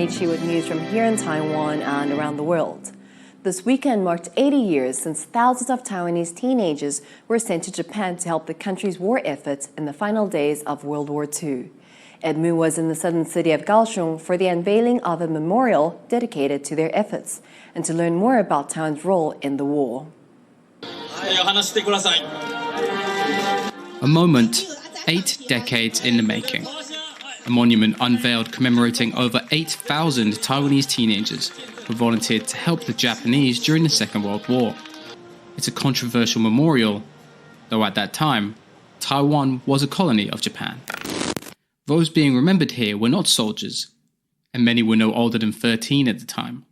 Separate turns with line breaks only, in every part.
each you with news from here in Taiwan and around the world. This weekend marked 80 years since thousands of Taiwanese teenagers were sent to Japan to help the country's war efforts in the final days of World War II. Ed Moon was in the southern city of Kaohsiung for the unveiling of a memorial dedicated to their efforts and to learn more about Taiwan's role in the war.
A moment 8 decades in the making. A monument unveiled commemorating over 8,000 Taiwanese teenagers who volunteered to help the Japanese during the Second World War. It's a controversial memorial, though at that time, Taiwan was a colony of Japan. Those being remembered here were not soldiers, and many were no older than 13 at the time,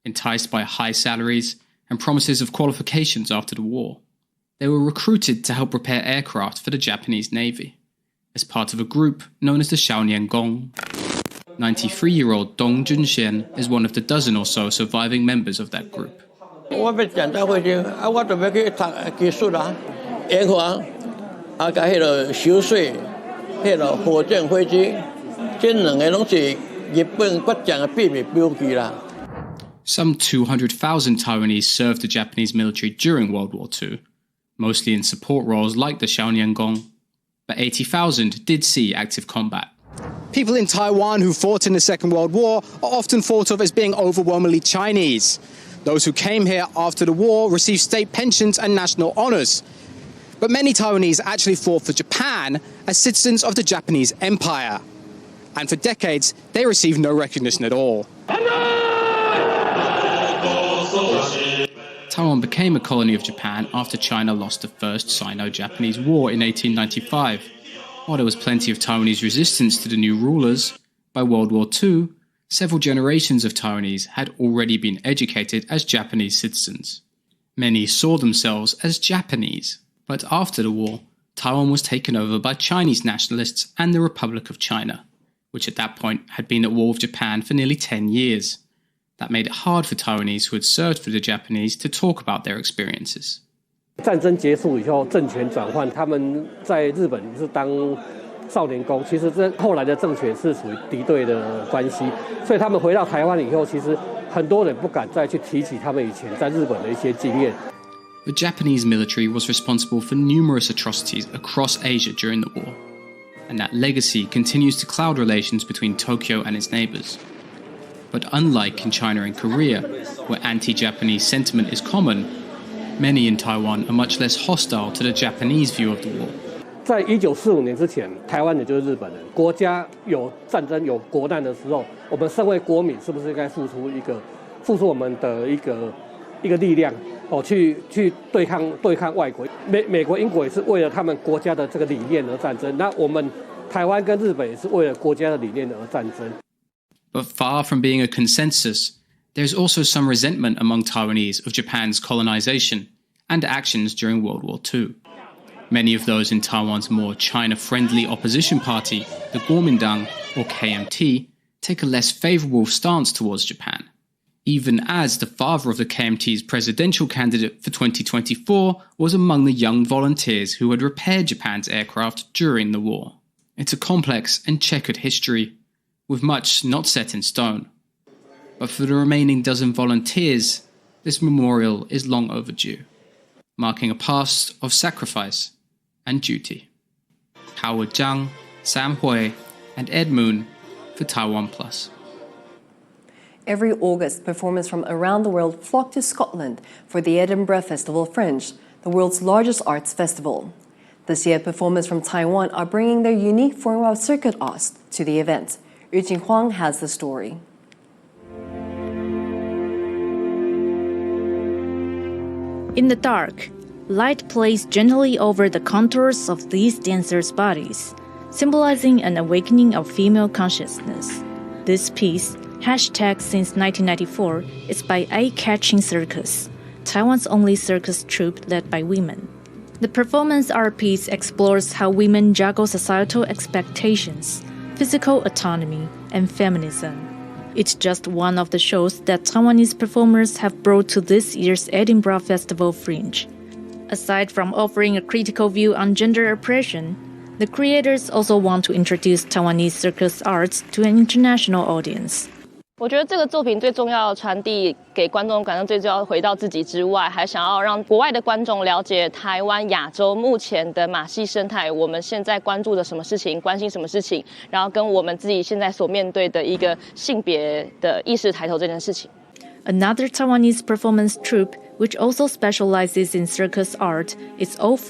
enticed by high salaries and promises of qualifications after the war. They were recruited to help repair aircraft for the Japanese Navy, as part of a group known as the Xiaoniangong. 93-year-old Dong Junxian is one of the dozen or so surviving members of that group. Some 200,000 Taiwanese served the Japanese military during World War II, mostly in support roles like the Xiaoniangong, but 80,000 did see active combat.
People in Taiwan who fought in the Second World War are often thought of as being overwhelmingly Chinese. Those who came here after the war received state pensions and national honours. But many Taiwanese actually fought for Japan as citizens of the Japanese Empire. And for decades, they received no recognition at all.
Taiwan became a colony of Japan after China lost the First Sino-Japanese War in 1895. While there was plenty of Taiwanese resistance to the new rulers, by World War II, several generations of Taiwanese had already been educated as Japanese citizens. Many saw themselves as Japanese, but after the war, Taiwan was taken over by Chinese nationalists and the Republic of China, which at that point had been at war with Japan for nearly 10 years. That made it hard for Taiwanese who had served for the Japanese to talk about their experiences.
战争结束以后，政权转换，他们在日本是当少年宫，其实这后来的政权是属于敌对的关系，所以他们回到台湾以后，其实很多人不敢再去提起他们以前在日本的一些经验。
The Japanese military was responsible for numerous atrocities across Asia during the war, and that legacy continues to cloud relations between Tokyo and its neighbors. But unlike in China and Korea, where anti-Japanese sentiment is common, many in Taiwan are much less hostile to the Japanese view of the war.
在1945年之前，台湾也就是日本人，国家有战争、有国难的时候，我们身为国民，是不是应该付出我们的一个力量，去对抗外国？美国、英国也是为了他们国家的这个理念而战争，那我们台湾跟日本也是为了国家的理念而战争。
But far from being a consensus, there's also some resentment among Taiwanese of Japan's colonization and actions during World War II. Many of those in Taiwan's more China-friendly opposition party, the Kuomintang, or KMT, take a less favorable stance towards Japan, even as the father of the KMT's presidential candidate for 2024 was among the young volunteers who had repaired Japan's aircraft during the war. It's a complex and checkered history, with much not set in stone. But for the remaining dozen volunteers, this memorial is long overdue, marking a past of sacrifice and duty. Howard Zhang, Sam Hui, and Ed Moon for Taiwan Plus.
Every August, performers from around the world flock to Scotland for the Edinburgh Festival Fringe, the world's largest arts festival. This year, performers from Taiwan are bringing their unique form of circuit art to the event. Yu Jing Huang has the story.
In the dark, light plays gently over the contours of these dancers' bodies, symbolizing an awakening of female consciousness. This piece, hashtag since 1994, is by Eye-Catching Circus, Taiwan's only circus troupe led by women. The performance art piece explores how women juggle societal expectations, physical autonomy, and feminism. It's just one of the shows that Taiwanese performers have brought to this year's Edinburgh Festival Fringe. Aside from offering a critical view on gender oppression, the creators also want to introduce Taiwanese circus arts to an international audience.
我觉得这个作品最重要的传递给观众感到最重要回到自己之外，还想要让国外的观众了解台湾、亚洲目前的马戏生态，我们现在关注的什么事情，关心什么事情，然后跟我们自己现在所面对的一个性别的意识抬头这件事情。
Another Taiwanese performance troupe, which also specializes in circus art, is all for